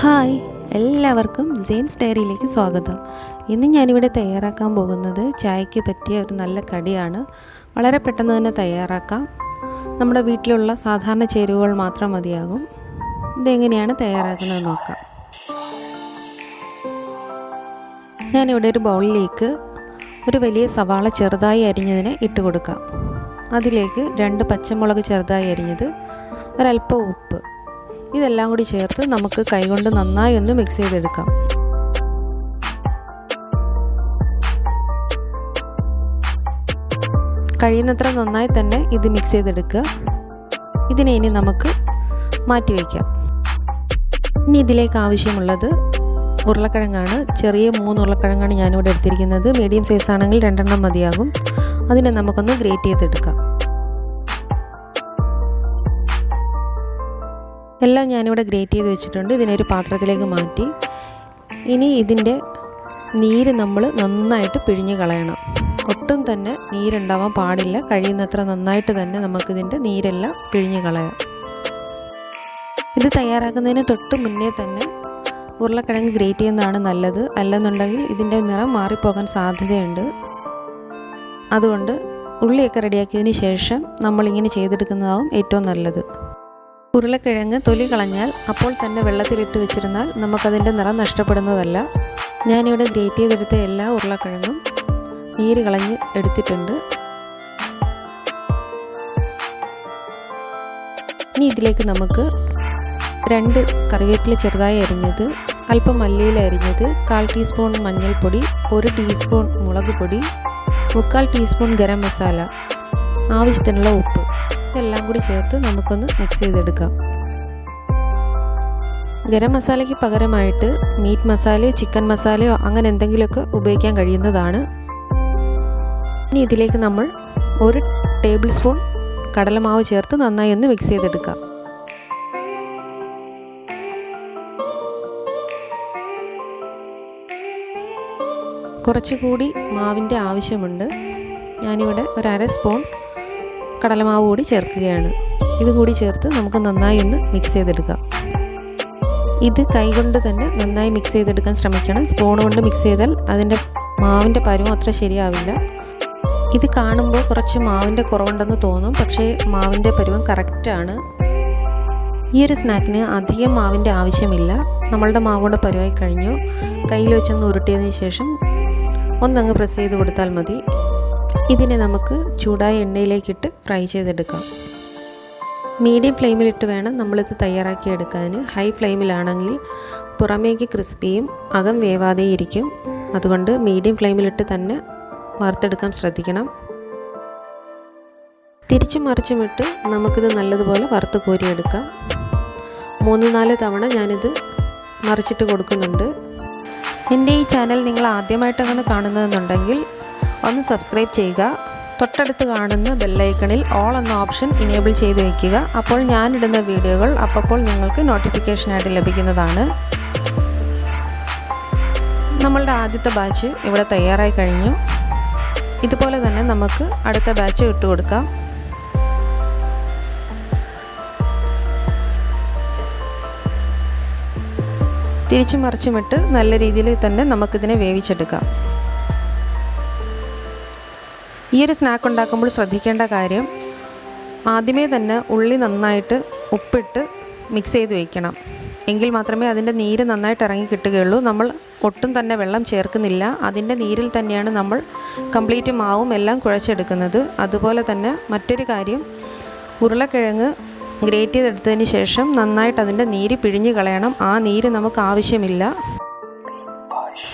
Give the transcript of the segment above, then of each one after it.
Hi, എല്ലാവർക്കും saints ഡയറിയിലേക്ക് സ്വാഗതം. ഇന്ന് ഞാനിവിടെ തയ്യാറാക്കാൻ പോകുന്നത് ചായയ്ക്ക് പറ്റിയ ഒരു നല്ല കടിയാണ്. വളരെ പെട്ടെന്ന് തന്നെ തയ്യാറാക്കാം. നമ്മുടെ വീട്ടിലുള്ള സാധാരണ ചേരുവകൾ മാത്രം മതിയാകും. ഇതെങ്ങനെയാണ് തയ്യാറാക്കുന്നത് നോക്കാം. ഞാനിവിടെ ഒരു ബൗളിലേക്ക് ഒരു വലിയ സവാള ചെറുതായി അരിഞ്ഞതിനെ ഇട്ട് കൊടുക്കാം. അതിലേക്ക് 2 പച്ചമുളക് ചെറുതായി അരിഞ്ഞത്, ഒരല്പം ഉപ്പ്, ഇതെല്ലാം കൂടി ചേർത്ത് നമുക്ക് കൈകൊണ്ട് നന്നായി ഒന്ന് മിക്സ് ചെയ്തെടുക്കാം. കഴിയുന്നത്ര നന്നായി തന്നെ ഇത് മിക്സ് ചെയ്തെടുക്കുക. ഇതിനെ ഇനി നമുക്ക് മാറ്റി വയ്ക്കാം. ഇനി ഇതിലേക്ക് ആവശ്യമുള്ളത് ഉരുളക്കിഴങ്ങാണ്. ചെറിയ 3 ഉരുളക്കിഴങ്ങാണ് ഞാനിവിടെ എടുത്തിരിക്കുന്നത്. മീഡിയം സൈസ് ആണെങ്കിൽ 2 എണ്ണം മതിയാകും. അതിനെ നമുക്കൊന്ന് ഗ്രേറ്റ് ചെയ്തെടുക്കാം. എല്ലാം ഞാനിവിടെ ഗ്രേറ്റ് ചെയ്ത് വെച്ചിട്ടുണ്ട്. ഇതിനൊരു പാത്രത്തിലേക്ക് മാറ്റി ഇനി ഇതിൻ്റെ നീര് നമ്മൾ നന്നായിട്ട് പിഴിഞ്ഞ് കളയണം. ഒട്ടും തന്നെ നീരുണ്ടാവാൻ പാടില്ല. കഴിയുന്നത്ര നന്നായിട്ട് തന്നെ നമുക്കിതിൻ്റെ നീരെല്ലാം പിഴിഞ്ഞ് കളയാം. ഇത് തയ്യാറാക്കുന്നതിന് തൊട്ട് മുന്നേ തന്നെ ഉരുളക്കിഴങ്ങ് ഗ്രേറ്റ് ചെയ്യുന്നതാണ് നല്ലത്. അല്ലെന്നുണ്ടെങ്കിൽ ഇതിൻ്റെ നിറം മാറിപ്പോകാൻ സാധ്യതയുണ്ട്. അതുകൊണ്ട് ഉള്ളിയൊക്കെ റെഡിയാക്കിയതിന് ശേഷം നമ്മളിങ്ങനെ ചെയ്തെടുക്കുന്നതാവും ഏറ്റവും നല്ലത്. ഉരുളക്കിഴങ്ങ് തൊലി കളഞ്ഞാൽ അപ്പോൾ തന്നെ വെള്ളത്തിലിട്ട് വെച്ചിരുന്നാൽ നമുക്കതിൻ്റെ നിറം നഷ്ടപ്പെടുന്നതല്ല. ഞാനിവിടെ ഗ്രേറ്റ് ചെയ്തെടുത്ത എല്ലാ ഉരുളക്കിഴങ്ങും നീര് കളഞ്ഞ് എടുത്തിട്ടുണ്ട്. ഇനി ഇതിലേക്ക് നമുക്ക് 2 കറിവേപ്പില ചെറുതായി അരിഞ്ഞത്, അല്പം മല്ലിയില അരിഞ്ഞത്, 1/4 ടീസ്പൂൺ മഞ്ഞൾപ്പൊടി, 1 ടീസ്പൂൺ മുളക് പൊടി, 3/4 ടീസ്പൂൺ ഗരം മസാല, ആവശ്യത്തിനുള്ള ഉപ്പ്, ഇതെല്ലാം കൂടി ചേർത്ത് നമുക്കൊന്ന് മിക്സ് ചെയ്തെടുക്കാം. ഗരം മസാലയ്ക്ക് പകരമായിട്ട് മീറ്റ് മസാലയോ ചിക്കൻ മസാലയോ അങ്ങനെ എന്തെങ്കിലുമൊക്കെ ഉപയോഗിക്കാൻ കഴിയുന്നതാണ്. ഇനി ഇതിലേക്ക് നമ്മൾ 1 ടേബിൾ സ്പൂൺ കടലമാവ് ചേർത്ത് നന്നായി ഒന്ന് മിക്സ് ചെയ്തെടുക്കാം. കുറച്ചുകൂടി മാവിൻ്റെ ആവശ്യമുണ്ട്. ഞാനിവിടെ 1/2 സ്പൂൺ കടലമാവ് കൂടി ചേർക്കുകയാണ്. ഇതുകൂടി ചേർത്ത് നമുക്ക് നന്നായി ഒന്ന് മിക്സ് ചെയ്തെടുക്കാം. ഇത് കൈകൊണ്ട് തന്നെ നന്നായി മിക്സ് ചെയ്തെടുക്കാൻ ശ്രമിക്കണം. സ്പൂൺ കൊണ്ട് മിക്സ് ചെയ്താൽ അതിൻ്റെ മാവിൻ്റെ പരുവം അത്ര ശരിയാവില്ല. ഇത് കാണുമ്പോൾ കുറച്ച് മാവിൻ്റെ കുറവുണ്ടെന്ന് തോന്നും, പക്ഷേ മാവിൻ്റെ പരുവം കറക്റ്റാണ്. ഈ ഒരു സ്നാക്കിന് അധികം മാവിൻ്റെ ആവശ്യമില്ല. നമ്മളുടെ മാവുകൊണ്ട് പരുവായി കഴിഞ്ഞു. കയ്യിൽ വെച്ചൊന്ന് ഉരുട്ടിയതിന് ശേഷം ഒന്നങ്ങ് പ്രസ് ചെയ്ത് കൊടുത്താൽ മതി. ഇതിനെ നമുക്ക് ചൂടായ എണ്ണയിലേക്കിട്ട് ഫ്രൈ ചെയ്തെടുക്കാം. മീഡിയം ഫ്ലെയിമിലിട്ട് വേണം നമ്മളിത് തയ്യാറാക്കിയെടുക്കാൻ. ഹൈ ഫ്ലെയിമിലാണെങ്കിൽ പുറമേക്ക് ക്രിസ്പിയും അകം വേവാതെയും ഇരിക്കും. അതുകൊണ്ട് മീഡിയം ഫ്ലെയിമിലിട്ട് തന്നെ വറുത്തെടുക്കാൻ ശ്രദ്ധിക്കണം. തിരിച്ചും മറിച്ചുമിട്ട് നമുക്കിത് നല്ലതുപോലെ വറുത്ത് കോരിയെടുക്കാം. 3-4 തവണ ഞാനിത് മറിച്ചിട്ട് കൊടുക്കുന്നുണ്ട്. എൻ്റെ ഈ ചാനൽ നിങ്ങൾ ആദ്യമായിട്ടാണ് കാണുന്നതെന്നുണ്ടെങ്കിൽ ഒന്ന് സബ്സ്ക്രൈബ് ചെയ്യുക. തൊട്ടടുത്ത് കാണുന്ന ബെല്ലൈക്കണിൽ ഓൾ എന്ന ഓപ്ഷൻ ഇനേബിൾ ചെയ്ത് വയ്ക്കുക. അപ്പോൾ ഞാനിടുന്ന വീഡിയോകൾ അപ്പോൾ നിങ്ങൾക്ക് നോട്ടിഫിക്കേഷനായിട്ട് ലഭിക്കുന്നതാണ്. നമ്മളുടെ ആദ്യത്തെ ബാച്ച് ഇവിടെ തയ്യാറായി കഴിഞ്ഞു. ഇതുപോലെ തന്നെ നമുക്ക് അടുത്ത ബാച്ച് ഇട്ട് കൊടുക്കാം. തിരിച്ചും മറിച്ചുമിട്ട് നല്ല രീതിയിൽ തന്നെ നമുക്കിതിനെ വേവിച്ചെടുക്കാം. ഈ ഒരു സ്നാക്ക് ഉണ്ടാക്കുമ്പോൾ ശ്രദ്ധിക്കേണ്ട കാര്യം, ആദ്യമേ തന്നെ ഉള്ളി നന്നായിട്ട് ഉപ്പിട്ട് മിക്സ് ചെയ്ത് വയ്ക്കണം. എങ്കിൽ മാത്രമേ അതിൻ്റെ നീര് നന്നായിട്ട് ഇറങ്ങി കിട്ടുകയുള്ളൂ. നമ്മൾ ഒട്ടും തന്നെ വെള്ളം ചേർക്കുന്നില്ല. അതിൻ്റെ നീരിൽ തന്നെയാണ് നമ്മൾ കംപ്ലീറ്റ് മാവും എല്ലാം കുഴച്ചെടുക്കുന്നത്. അതുപോലെ തന്നെ മറ്റൊരു കാര്യം, ഉരുളക്കിഴങ്ങ് ഗ്രേറ്റ് ചെയ്തെടുത്തതിന് ശേഷം നന്നായിട്ട് അതിൻ്റെ നീര് പിഴിഞ്ഞ് കളയണം. ആ നീര് നമുക്ക് ആവശ്യമില്ല.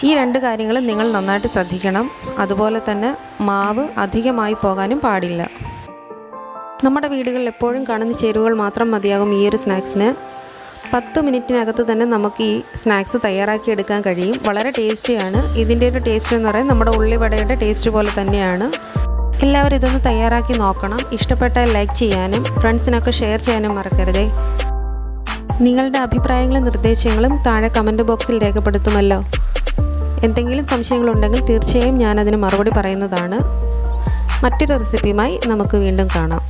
ഈ 2 കാര്യങ്ങളും നിങ്ങൾ നന്നായിട്ട് ശ്രദ്ധിക്കണം. അതുപോലെ തന്നെ മാവ് അധികമായി പോകാനും പാടില്ല. നമ്മുടെ വീടുകളിൽ എപ്പോഴും കാണുന്ന ചേരുവകൾ മാത്രം മതിയാകും ഈ ഒരു സ്നാക്സിന്. 10 മിനിറ്റിനകത്ത് തന്നെ നമുക്ക് ഈ സ്നാക്സ് തയ്യാറാക്കിയെടുക്കാൻ കഴിയും. വളരെ ടേസ്റ്റിയാണ്. ഇതിൻ്റെ ഒരു ടേസ്റ്റ് എന്ന് പറയുന്നത് നമ്മുടെ ഉള്ളിവടയുടെ ടേസ്റ്റ് പോലെ തന്നെയാണ്. എല്ലാവരും ഇതൊന്ന് തയ്യാറാക്കി നോക്കണം. ഇഷ്ടപ്പെട്ടാൽ ലൈക്ക് ചെയ്യാനും ഫ്രണ്ട്സിനൊക്കെ ഷെയർ ചെയ്യാനും മറക്കരുതേ. നിങ്ങളുടെ അഭിപ്രായങ്ങളും നിർദ്ദേശങ്ങളും താഴെ കമൻറ്റ് ബോക്സിൽ രേഖപ്പെടുത്തുമല്ലോ. എന്തെങ്കിലും സംശയങ്ങളുണ്ടെങ്കിൽ തീർച്ചയായും ഞാനതിന് മറുപടി പറയുന്നതാണ്. മറ്റൊരു റെസിപ്പിയുമായി നമുക്ക് വീണ്ടും കാണാം.